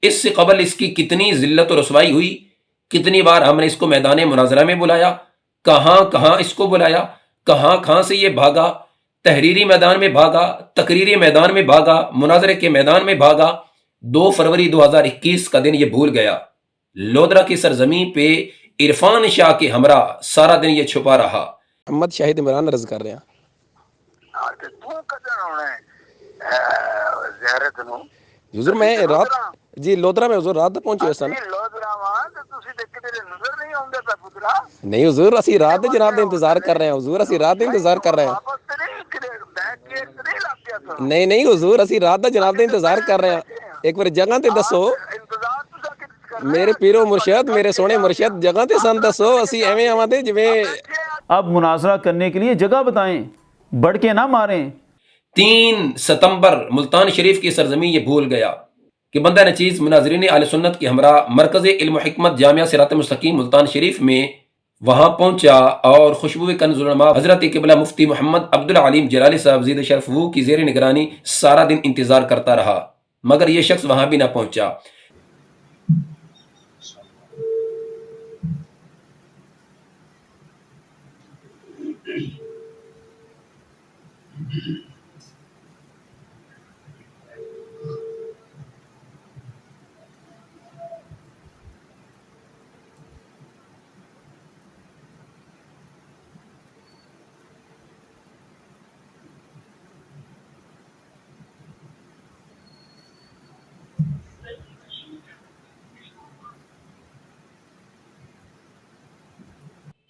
اس سے قبل اس کی کتنی ذلت و رسوائی ہوئی، کتنی بار ہم نے اس کو میدان مناظرہ میں بلایا، کہاں کہاں اس کو بلایا، کہاں کہاں سے یہ بھاگا، تحریری میدان میں بھاگا، تقریری میدان میں بھاگا، مناظرے کے میدان میں بھاگا۔ 2 فروری 2021 کا دن یہ بھول گیا۔ لودرا کی سرزمین پہ عرفان شاہ کے ہمراہ سارا دن یہ چھپا رہا۔ محمد شاہد عمران عرض کر رہے ہیں۔ حضور میں رات جی لودرا میں حضور رات پہنچے سن۔ نہیں حضور اسی رات دے جناب دے انتظار کر رہے ہیں، حضور اسی رات دے انتظار کر رہے ہیں۔ نہیں نہیں حضور اسی رات دا جناب دے انتظار کر رہے ہیں، ایک بار جگہ تے دسو میرے پیرو مرشد، میرے سونے مرشد، جگہ تے سن دسو، اسی ایویں آواں تے جویں اب مناظرہ کرنے کے لیے جگہ بتائیں، بڑھ کے نہ ماریں۔ 3 ستمبر ملتان شریف کی سرزمین یہ بھول گیا کہ بندہ نچیز مناظرین اہل سنت کے ہمراہ مرکز علم و حکمت جامعہ صراط مستقیم ملتان شریف میں وہاں پہنچا اور خوشبو کنز العلماء حضرت قبلہ مفتی محمد عبدالعلیم جلالی صاحب زید شرف وو کی زیر نگرانی سارا دن انتظار کرتا رہا، مگر یہ شخص وہاں بھی نہ پہنچا۔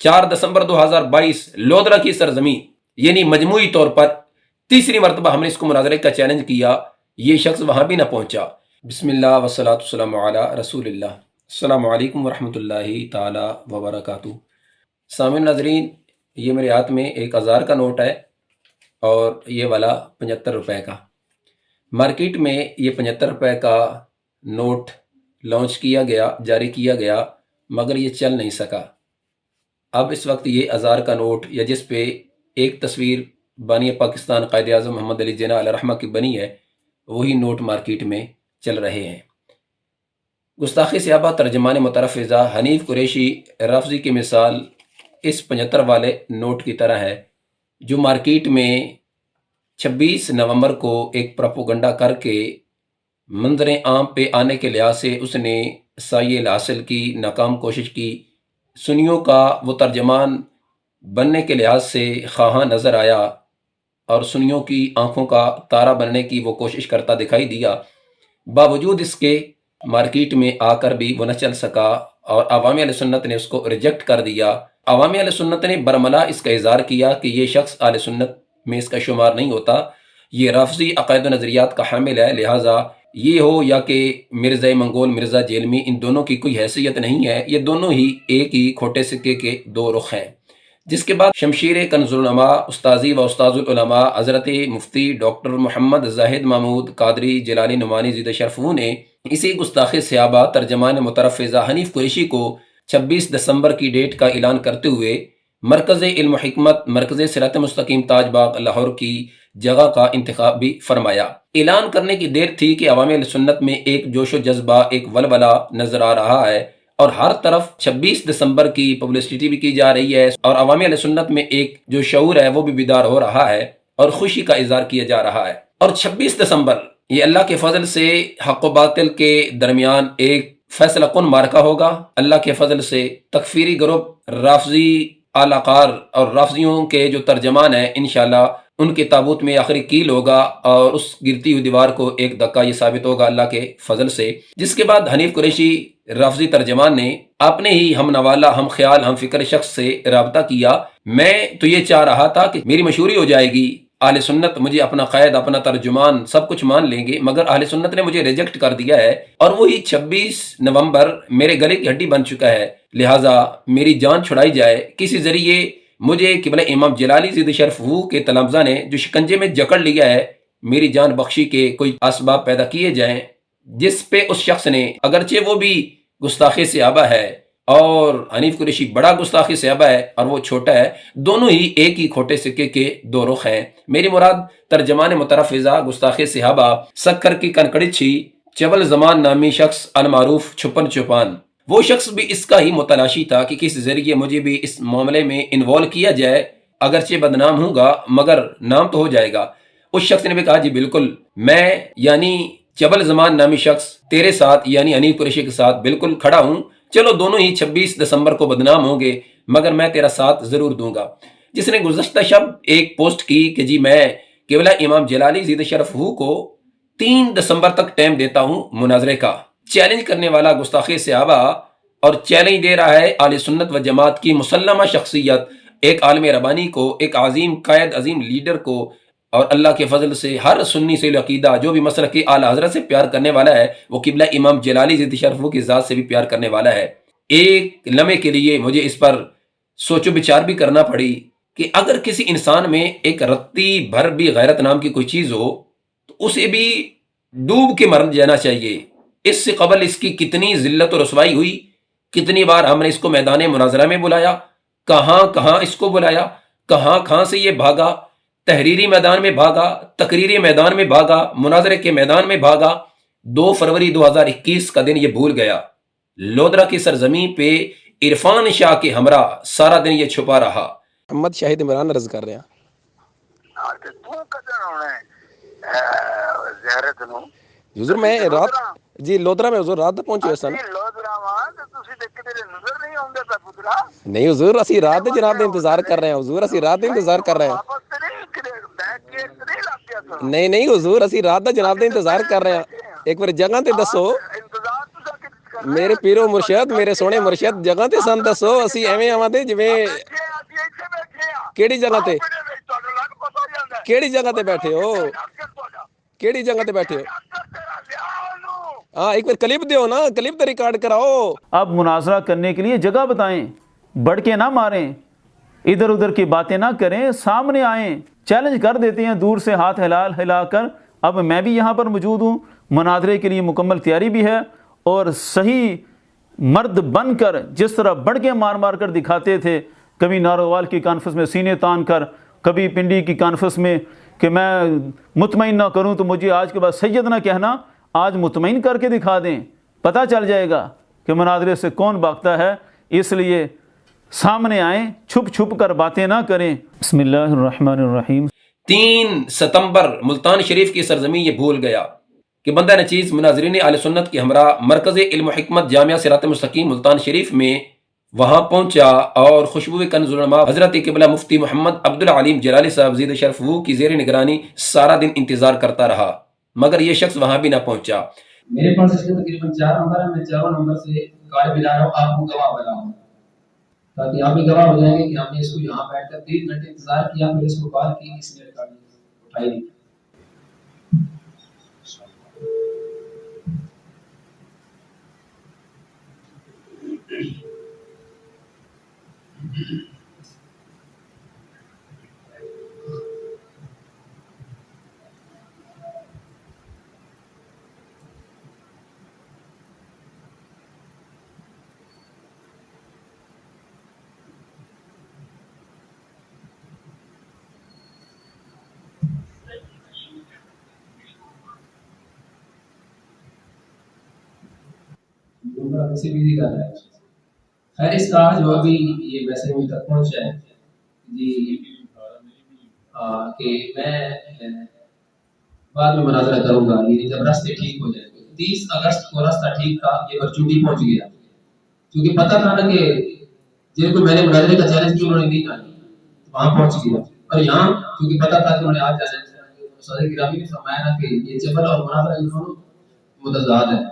چار دسمبر 2022 لودرا کی سرزمین یعنی مجموعی طور پر تیسری مرتبہ ہم نے اس کو مناظرے کا چیلنج کیا، یہ شخص وہاں بھی نہ پہنچا۔ بسم اللہ والصلاۃ والسلام علی رسول اللہ۔ السلام علیکم ورحمۃ اللہ تعالی وبرکاتہ۔ سامعین ناظرین، یہ میرے ہاتھ میں 1000 کا نوٹ ہے اور یہ والا 75 روپے کا۔ مارکیٹ میں یہ 75 روپے کا نوٹ لانچ کیا گیا، جاری کیا گیا، مگر یہ چل نہیں سکا۔ اب اس وقت یہ 1000 کا نوٹ یا جس پہ ایک تصویر بانی پاکستان قائد اعظم محمد علی جناح علیہ رحمہ کی بنی ہے، وہی نوٹ مارکیٹ میں چل رہے ہیں۔ گستاخی صحابہ ترجمان مترفزہ حنیف قریشی رافضی کی مثال اس 75 والے نوٹ کی طرح ہے، جو مارکیٹ میں 26 نومبر کو ایک پروپیگنڈا کر کے منظر عام پہ آنے کے لحاظ سے اس نے سائے حاصل کی، ناکام کوشش کی، سنیوں کا وہ ترجمان بننے کے لحاظ سے خواہاں نظر آیا اور سنیوں کی آنکھوں کا تارہ بننے کی وہ کوشش کرتا دکھائی دیا۔ باوجود اس کے مارکیٹ میں آ کر بھی وہ نہ چل سکا اور عوامی اہل سنت نے اس کو ریجیکٹ کر دیا۔ عوامی اہل سنت نے برملا اس کا اظہار کیا کہ یہ شخص اہل سنت میں اس کا شمار نہیں ہوتا، یہ رافضی عقائد و نظریات کا حامل ہے، لہٰذا یہ ہو یا کہ مرزا منگول مرزا جیلمی، ان دونوں کی کوئی حیثیت نہیں ہے، یہ دونوں ہی ایک ہی کھوٹے سکے کے 2 رخ ہیں۔ جس کے بعد شمشیر کنز العلماء استاذی و استاذ العلماء حضرت مفتی ڈاکٹر محمد زاہد محمود قادری جلالی نعمانی زید شرف وو نے اسی گستاخ صحابہ ترجمان مترفزہ حنیف قریشی کو 26 دسمبر کی ڈیٹ کا اعلان کرتے ہوئے مرکز علم و حکمت مرکز صراط مستقیم تاج باغ لاہور کی جگہ کا انتخاب بھی فرمایا۔ اعلان کرنے کی دیر تھی کہ عوامی اہل سنت میں ایک جوش و جذبہ، ایک ولولہ نظر آ رہا ہے اور ہر طرف 26 دسمبر کی پبلسٹی بھی کی جا رہی ہے اور عوامی اہل سنت میں ایک جو شعور ہے وہ بھی بیدار ہو رہا ہے اور خوشی کا اظہار کیا جا رہا ہے۔ اور 26 دسمبر یہ اللہ کے فضل سے حق و باطل کے درمیان ایک فیصلہ کن مارکہ ہوگا۔ اللہ کے فضل سے تکفیری گروپ رافضی اعلی کار اور رافضیوں کے جو ترجمان ہیں انشاءاللہ ان کے تابوت میں آخری کیل ہوگا اور اس گرتی ہوئی دیوار کو ایک دھکا یہ ثابت ہوگا اللہ کے فضل سے۔ جس کے بعد حنیف قریشی رافضی ترجمان نے اپنے ہی ہم نوالا، ہم خیال، ہم فکر شخص سے رابطہ کیا۔ میں تو یہ چاہ رہا تھا کہ میری مشہوری ہو جائے گی، اہل سنت مجھے اپنا قائد، اپنا ترجمان سب کچھ مان لیں گے، مگر اہل سنت نے مجھے ریجیکٹ کر دیا ہے اور وہی 26 نومبر میرے گلے کی ہڈی بن چکا ہے، لہٰذا میری جان چھڑائی جائے۔ کسی ذریعے مجھے قبلہ امام جلالی زید شرف وو کے تلامذہ نے جو شکنجے میں جکڑ لیا ہے، میری جان بخشی کے کوئی اسباب پیدا کیے جائیں جس پہ اس شخص نے، اگرچہ وہ بھی گستاخی صحابہ ہے اور حنیف قریشی بڑا گستاخی صحابہ ہے اور وہ چھوٹا ہے، دونوں ہی ایک ہی کھوٹے سکے کے 2 رخ ہیں۔ میری مراد ترجمان مترفزہ گستاخی صحابہ سکر کی کنکڑی چھی चबल जमान नामी शख्स अनमारूफ छुपन छुपान, वो शख्स भी इसका ही मुतलाशी था कि किस जरिए मुझे भी इस मामले में इन्वॉल्व किया जाए, अगरचे बदनाम हूँगा मगर नाम तो हो जाएगा। उस शख्स ने भी कहा जी बिल्कुल, मैं यानी चबल जमान नामी शख्स तेरे साथ यानी अनीक कुरैशी के साथ बिल्कुल खड़ा हूँ, चलो दोनों ही 26 दिसंबर को बदनाम होंगे मगर मैं तेरा साथ जरूर दूंगा। जिसने गुज़श्ता शब एक पोस्ट की कि जी मैं किबला इमाम जलाली ज़ीद शरफ हूँ को 3 दिसंबर तक टाइम देता हूँ मुनाजरे का। चैलेंज करने वाला गुस्ताखे सहाबा और चैलेंज दे रहा है आले सुन्नत व जमात की मुसल्लमा शख्सियत, एक आलम रबानी को, एक अजीम कायद, अजीम लीडर को, और अल्लाह के फजल से हर सुन्नी से अकीदा जो भी मसलक के आला हजरत से प्यार करने वाला है वो किबला इमाम जलाली ज़िद शरफ की ज़ात से भी प्यार करने वाला है। एक लम्हे के लिए मुझे इस पर सोचो विचार भी करना पड़ी कि अगर किसी इंसान में एक रत्ती भर भी गैरत नाम की कोई चीज़ हो तो उसे भी डूब के मर जाना चाहिए। इससे कबल इसकी कितनी जिल्लत और रसवाई हुई, कितनी बार हमने इसको मैदान मुनाजरा में बुलाया, कहाँ कहाँ इसको बुलाया, कहाँ कहाँ से ये भागा, तहरीरी मैदान में भागा, तकरीरी मैदान में भागा, मुनाजरे के मैदान में भागा। 2 फरवरी 2021 का दिन ये भूल गया। लोधरा की सरजमी पे इरफान शाह के हमरा सारा दिन ये छुपा रहा। मोहम्मद शाहिद इमरान अर्ज कर रहे हैं। तू कदर होना है ज़ियारत ਨੂੰ हुजूर मैं रात जी लोधरा में हुजूर रात पहुंचे सन। ਲੋਧਰਾ ਵਾਂ ਤੇ ਤੁਸੀਂ ਤੇ ਕਿਤੇ ਨਜ਼ਰ ਨਹੀਂ ਆਉਂਦੇ ਤਾਂ ਪੁੱਤਰਾ। नहीं हुजूर ਅਸੀਂ रात ਦੇ जनाब ਦੇ इंतजार कर रहे हैं। हुजूर ਅਸੀਂ रात ਦੇ इंतजार कर रहे हैं। ਵਾਪਸ ਤੇ ਨਹੀਂ ਕਿਤੇ ਬੈਕ ਗੇਟ ਤੇ ਨਹੀਂ ਲੱਗ ਗਿਆ ਤੁਹਾਨੂੰ। नहीं नहीं हुजूर ਅਸੀਂ रात ਦਾ जनाब ਦੇ इंतजार कर रहे हैं। एक बार जगह ਤੇ ਦੱਸੋ ਇੰਤਜ਼ਾਰ ਤੁਸੀਂ ਕਿਤੇ ਕਰ ਮੇਰੇ ਪੀਰੋ ਮੁਰਸ਼ਦ, ਮੇਰੇ ਸੋਹਣੇ ਮੁਰਸ਼ਦ, ਜਗ੍ਹਾ ਤੇ ਸਾਨੂੰ ਦੱਸੋ ਅਸੀਂ ਐਵੇਂ ਆਵਾਂਦੇ ਜਿਵੇਂ ਬੈਠੇ ਆ, ਅਸੀਂ ਇੱਥੇ ਬੈਠੇ ਆ ਕਿਹੜੀ ਜਗ੍ਹਾ ਤੇ ਆਪਣੇ ਵਿੱਚ ਤੁਹਾਨੂੰ ਲੱਗ ਪਤਾ ਹੋ ਜਾਂਦਾ ਹੈ। ਕਿਹੜੀ ਜਗ੍ਹਾ ਤੇ ਬੈਠੇ ਹੋ ਅਕਸਰ ਤੁਹਾਡਾ ਕਿਹੜੀ ਜਗ੍ਹਾ ਤੇ ਬੈਠੇ ਹੋ ਅਕਸਰ ਤੇਰਾ ਲਿਆ ਉਹਨੂੰ। हाँ एक बार क्लिप दो ना, क्लिप तो रिकॉर्ड कराओ। अब मुनाजरा करने के लिए जगह बताएं, बढ़ के ना मारें, इधर उधर की बातें ना करें, सामने आएं, चैलेंज कर देते हैं दूर से हाथ हिलाकर। अब मैं भी यहाँ पर मौजूद हूँ, मुनाजरे के लिए मुकम्मल तैयारी भी है और सही मर्द बनकर जिस तरह बढ़ के मार मार कर दिखाते थे, कभी नारोवाल की कॉन्फ्रेंस में सीने तान कर, कभी पिंडी की कॉन्फ्रेंस में कि मैं मुतमईन ना करूँ तो मुझे आज के बाद सैयद ना कहना, आज मुतमईन करके दिखा दें, पता चल जाएगा कि मुनाजरे से कौन भागता है। इसलिए सामने आएँ, छुप छुप कर बातें ना करें। बिस्मिल्लाहिर्रहमानिर्रहीम। 3 सितंबर मुल्तान शरीफ की सरजमी ये भूल गया कि बंदा नचीज़ मुनाजरीन आले सुन्नत की हमरा मरकज़ इल्म व हिकमत जामिया सिरात मुस्तकीम मुल्तान शरीफ में वहाँ पहुँचा और खुशबू कंज़ुल उलमा हज़रत क़िबला मुफ्ती मोहम्मद अब्दुल अलीम जलाली साहब ज़ीद शरफ की ज़ेर निगरानी सारा दिन इंतज़ार करता रहा मगर ये शख्स वहाँ भी ना पहुँचा। मेरे पास इसके तकरीबन 4 नंबर है। मैं 4 नंबर से कार्ड भी ला रहा हूँ, आपको गवाह बना हूँ ताकि आप भी गवाह हो जाएंगे कि हमने इसको यहाँ बैठकर 3 घंटे इंतजार किया, फिर इसको कॉल की, इसने रिकॉर्ड उठाई नहीं। दूसरा किसी भी कर रहा है। खैर इसका जो अभी ये मैसेज मुझ तक पहुंचा है जी कि मैं बाद में मुनाजरा करूंगा, ये जब रास्ते ठीक हो जाए। 30 अगस्त को रास्ता ठीक था, ये बरचूटी पहुंच गया क्योंकि पता था ना कि जिनको मैंने मुनाजरे का चैलेंज किया उन्होंने नहीं किया, वहां पहुंच गया। और यहाँ क्योंकि पता था कि उन्होंने आज सदर गिरामी ने फरमाया ना कि ये जबल और मुनाजरा ये दोनों मुतज़ाद है।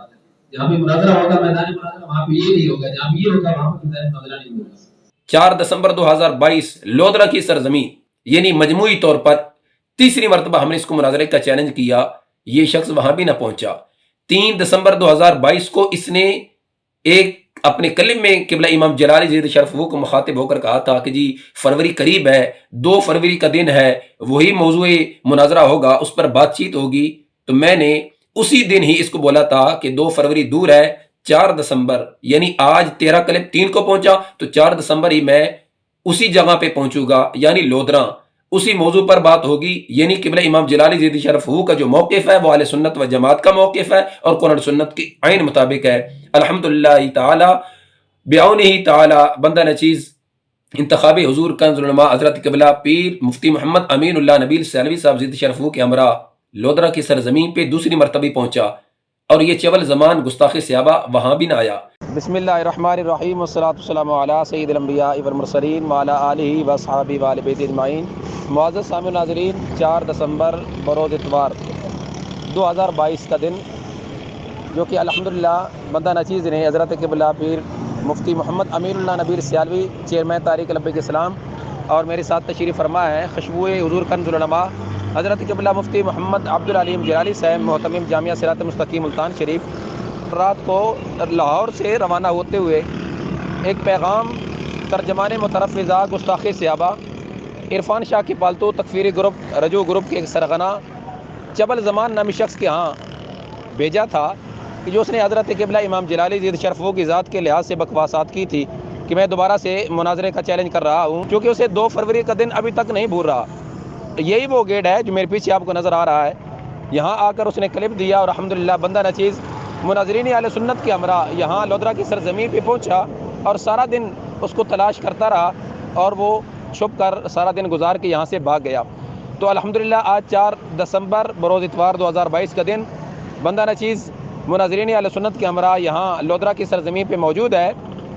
जहाँ भी मुनाजरा होगा मैदान मुनाजरा, वहाँ पे ये नहीं होगा, जहाँ भी ये होगा वहाँ पे मुनाजरा नहीं होगा। 4 दिसंबर 2022 लोधरा की सरजमी यानी मजमूई तौर पर तीसरी मरतबा हमने इसको मुनाजरे का चैलेंज किया, ये शख्स वहां भी ना पहुंचा। 3 दिसंबर 2022 को इसने एक अपने कलिम में किबला इमाम जलाली ज़ीद शरफ को मुखातिब होकर कहा था कि जी फरवरी करीब है, 2 फरवरी का दिन है, वही मौजूए मुनाजरा होगा, उस पर बातचीत होगी। तो मैंने उसी दिन ही इसको बोला था कि 2 फरवरी दूर है, 4 दिसंबर यानी आज 13 कलिप 3 को पहुंचा तो 4 दिसंबर ही मैं उसी जगह पे पहुंचूंगा यानी लोधरा। उसी मौजू पर बात होगी, यानी किबला इमाम जलाली ज़ियद शरफ हू का जो मौक़िफ़ है वो अहले सुन्नत व जमात का मौक़िफ़ है और कुरान सुन्नत की आइन मुताबिक है। अल्हम्दुलिल्लाह ताला बिऔनिही ताला बंदा नचीज़ इंतखाबी हुजूर कंज़ुल उलमा हज़रत किबला पीर मुफ्ती मोहम्मद अमीनुल्लाह नबील सैलवी साहब ज़ियद शरफ हू के हमरा लोधरा की सरजमीन पे दूसरी मरतबा पहुंचा और ये चवल ज़मान गुस्ताख़ सहाबा वहाँ भी ना आया। बिस्मिल्लाहिर्रहमानिर्रहीम वस्सलातु वस्सलामु अला सय्यिदिल अंबिया वल मुरसलीन व अला आलिहि व अस्हाबिहि व अहले बैति अजमाइन। मुअज़्ज़ज़ सामिऊन नाज़रीन, 4 दिसंबर बरोज़ इतवार 2022 का दिन, जो कि अल्हम्दुलिल्लाह बंदा नचीज़ ने हज़रत किबला पीर मुफ्ती मोहम्मद अमीनुल्लाह नबील सियालवी चेयरमैन तारीक़ लब्बैक इस्लाम और मेरे साथ तशरीफ़ फरमा है खुशबुए हुज़ूर कंज़ुल उलमा हज़रत किबला मुफ्ती मोहम्मद अब्दुल अलीम जलाली साहब मोहतमिम जामिया सिरात मुस्तकीम मुल्तान शरीफ। रात को लाहौर से रवाना होते हुए एक पैगाम तर्जमान मुतरफ़िज़ा गुस्ताख़ सहाबा इरफान शाह की पालतू तकफ़ीरी ग्रुप रजू ग्रुप के एक सरगना चबल ज़मान नामी शख्स के यहाँ भेजा था कि जो उसने हज़रत किबला इमाम जलाली ज़ियद शरफ हू की ज़ात के लिहाज से बकवासात की थी कि मैं दोबारा से मुनाजरे का चैलेंज कर रहा हूँ, क्योंकि उसे 2 फरवरी का दिन अभी तक नहीं भूल रहा। यही वो गेट है जो मेरे पीछे आपको नज़र आ रहा है। यहाँ आकर उसने क्लिप दिया और अल्हम्दुलिल्लाह बंदा नचीज़ मुनाज़रीन अहले सुन्नत के हमरा यहाँ लोधरा की सरजमीन पे पहुँचा और सारा दिन उसको तलाश करता रहा और वो छुप कर सारा दिन गुजार के यहाँ से भाग गया। तो अल्हम्दुलिल्लाह आज 4 दिसंबर बरोज़ इतवार 2022 का दिन बंदा नचीज़ मुनाज़रीन अहले सुन्नत के हमरा यहाँ लोधरा की सरजमीन पे मौजूद है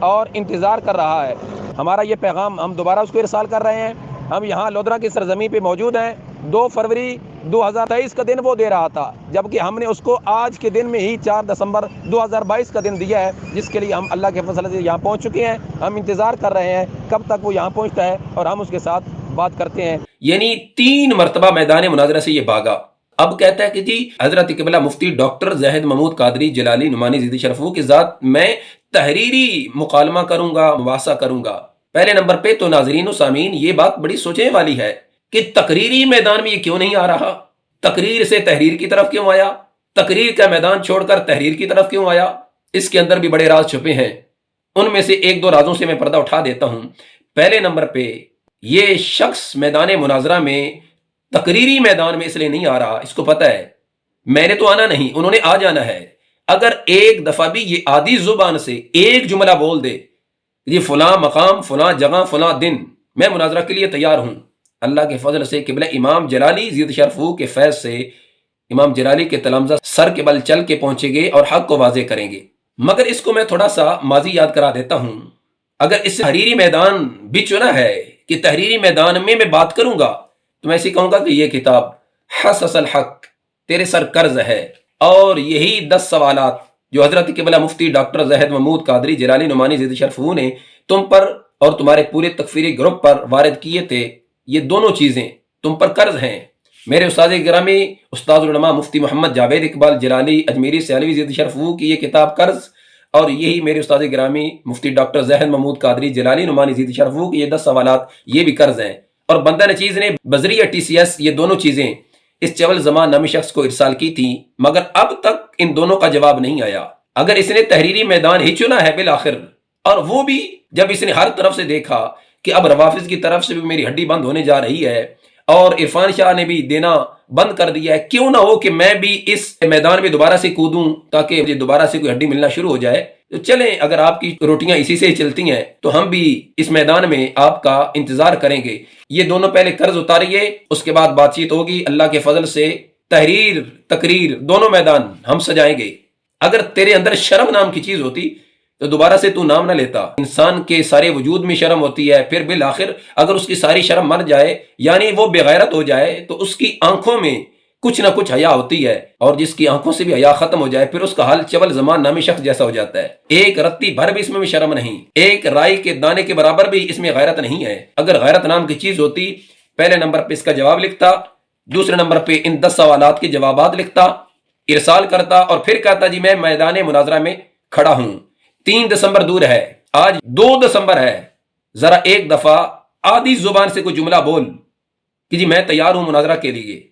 और इंतज़ार कर रहा है। हमारा ये पैगाम हम दोबारा उसको इरसाल कर रहे हैं। हम यहाँ लोधरा की सरजमीन पे मौजूद हैं। 2 फरवरी 2023 का दिन वो दे रहा था, जबकि हमने उसको आज के दिन में ही 4 दिसंबर 2022 का दिन दिया है, जिसके लिए हम अल्लाह के फजल से यहाँ पहुँच चुके हैं। हम इंतज़ार कर रहे हैं कब तक वो यहाँ पहुँचता है और हम उसके साथ बात करते हैं। यानी 3 मरतबा मैदान मुनाजरा से ये भागा। अब कहता है कि जी हजरत किबला मुफ्ती डॉक्टर ज़ाहिद महमूद कादरी जलाली नुमानी ज़ियद शरफ हू की ज़ात मैं तहरीरी मुकालमा करूंगा, मुबासा करूंगा। पहले नंबर पे तो नाजरीन सामीन ये बात बड़ी सोचने वाली है कि तकरीरी मैदान में ये क्यों नहीं आ रहा, तकरीर से तहरीर की तरफ क्यों आया, तकरीर का मैदान छोड़कर तहरीर की तरफ क्यों आया। इसके अंदर भी बड़े राज छुपे हैं। उनमें से 1-2 राजों से मैं पर्दा उठा देता हूं। पहले नंबर पे ये शख्स मैदान मुनाजरा में तकरीरी मैदान में इसलिए नहीं आ रहा, इसको पता है मैंने तो आना नहीं, उन्होंने आ जाना है। अगर एक दफा भी ये आधी जुबान से एक जुमला बोल दे, ये फुला मकाम, फुला जगह, फुला दिन, मैं मुनाजरा के लिए तैयार हूं। अल्लाह के फजल से किबला इमाम जलाली ज़ियद शरफ हू के फैज़ से इमाम जलाली के तलमज़ा सर के बल चल के पहुंचेंगे और हक को वाज़े करेंगे। मगर इसको मैं थोड़ा सा माजी याद करा देता हूं। अगर इस तहरीरी मैदान भी चुना है कि तहरीरी मैदान में मैं बात करूंगा, तो मैं ऐसे कहूंगा कि ये किताब हसल हक तेरे सर कर्ज है, और यही 10 सवालात जो हजरत किबला मुफ्ती डॉक्टर ज़ाहिद महमूद कादरी जलाली नुमानी ज़ियद शरफ हू ने तुम पर और तुम्हारे पूरे तकफीरी ग्रुप पर वारिद किए थे, ये दोनों चीजें तुम पर कर्ज हैं। मेरे उस्ताद गिरामी उस्ताद उलमा मुफ्ती मोहम्मद जावेद इकबाल जलाली अजमेरी सियालवी ज़ियद शरफ हू की ये किताब कर्ज, और यही मेरे उस्ताद गिरामी मुफ्ती डॉक्टर ज़ाहिद महमूद कादरी जलाली नुमानी ज़ियद शरफ हू की ये 10 सवालात ये भी कर्ज हैं। और बंदा नचीज़ ने बजरिया TCS ये दोनों चीजें इस चवल ज़मान नामी शख्स को इरसाल की थी, मगर अब तक इन दोनों का जवाब नहीं आया। अगर इसने तहरीरी मैदान ही चुना है बिल आखिर, और वो भी जब इसने हर तरफ से देखा कि अब रवाफिज की तरफ से भी मेरी हड्डी बंद होने जा रही है और इरफान शाह ने भी देना बंद कर दिया है, क्यों ना हो कि मैं भी इस मैदान में दोबारा से कूदूं ताकि मुझे दोबारा से कोई हड्डी मिलना शुरू हो जाए। तो चलें, अगर आपकी रोटियां इसी से ही चलती हैं तो हम भी इस मैदान में आपका इंतजार करेंगे। ये दोनों पहले कर्ज उतारिए, उसके बाद बातचीत होगी। अल्लाह के फजल से तहरीर तकरीर दोनों मैदान हम सजाएंगे। अगर तेरे अंदर शर्म नाम की चीज होती तो दोबारा से तू नाम ना लेता। इंसान के सारे वजूद में शर्म होती है, फिर बिल आखिर अगर उसकी सारी शर्म मर जाए यानी वो बेगैरत हो जाए तो उसकी आंखों में कुछ ना कुछ हया होती है, और जिसकी आंखों से भी हया खत्म हो जाए फिर उसका हाल चवल ज़मान नामी शख्स जैसा हो जाता है। एक रत्ती भर भी इसमें भी शर्म नहीं, एक राई के दाने के बराबर भी इसमें गैरत नहीं है। अगर गैरत नाम की चीज होती पहले नंबर पे इसका जवाब लिखता, दूसरे नंबर पे इन 10 सवालात के जवाबात लिखता, इरसाल करता और फिर कहता जी मैं मैदान मुनाजरा में खड़ा हूं। 3 दिसंबर दूर है, आज 2 दिसंबर है। जरा एक दफा आधी जुबान से कोई जुमला बोल कि जी मैं तैयार हूं मुनाजरा के लिए।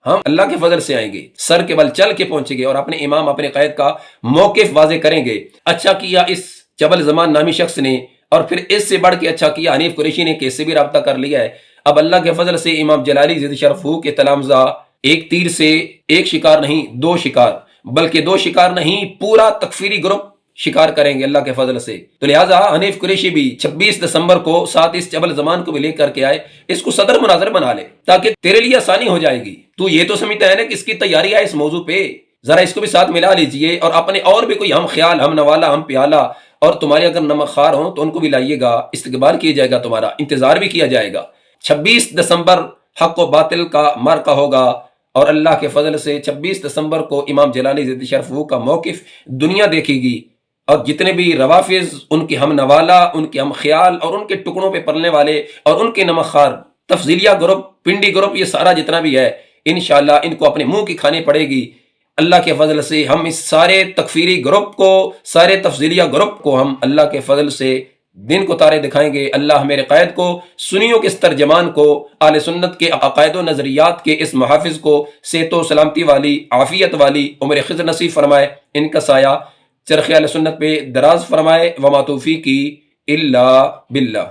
हम अल्लाह के फजल से आएंगे, सर के बल चल के पहुंचेंगे और अपने इमाम अपने कैद का मौकिफ वाजे करेंगे। अच्छा किया इस जबल जमान नामी शख्स ने, और फिर इससे बढ़ के अच्छा किया हनीफ कुरैशी ने, कि इससे भी रब्ता कर लिया है। اب اللہ کے فضل سے امام جلالی زد شرف ہو کے تلامزہ ایک تیر سے ایک شکار نہیں 2 شکار، بلکہ 2 شکار نہیں پورا تکفیری گروپ شکار کریں گے اللہ کے فضل سے۔ تو لہٰذا حنیف قریشی بھی 26 دسمبر کو ساتھ اس جبل زمان کو بھی لے کر کے آئے، اس کو صدر مناظر بنا لے تاکہ تیرے لیے آسانی ہو جائے گی۔ تو یہ تو سمجھتا ہے نا کہ اس کی تیاری ہے اس موضوع پہ، ذرا اس کو بھی ساتھ ملا لیجئے، اور اپنے اور بھی کوئی ہم خیال، ہم نوالا، ہم پیالہ اور تمہارے اگر نمک خوار ہوں تو ان کو بھی لائیے گا، استقبال کیا جائے گا، تمہارا انتظار بھی کیا جائے گا۔ 26 دسمبر حق و باطل کا معرکہ ہوگا، اور اللہ کے فضل سے 26 دسمبر کو امام جلالی زد شرف کا موقف دنیا دیکھے گی، اور جتنے بھی روافظ، ان کے ہم نوالا، ان کے ہم خیال اور ان کے ٹکڑوں پہ پلنے والے اور ان کے نمک خوار تفضیلیہ گروپ، پنڈی گروپ، یہ سارا جتنا بھی ہے انشاءاللہ ان کو اپنے منہ کی کھانی پڑے گی۔ اللہ کے فضل سے ہم اس سارے تکفیری گروپ کو، سارے تفضیلیہ گروپ کو ہم اللہ کے فضل سے دن کو تارے دکھائیں گے۔ اللہ میرے قائد کو، سنیوں کے اس ترجمان کو، اہل سنت کے عقائد و نظریات کے اس محافظ کو صحت و سلامتی والی، عافیت والی عمر خضر نصیب فرمائے، ان کا سایہ چرخ اہل سنت پہ دراز فرمائے۔ وما توفیقی الا باللہ۔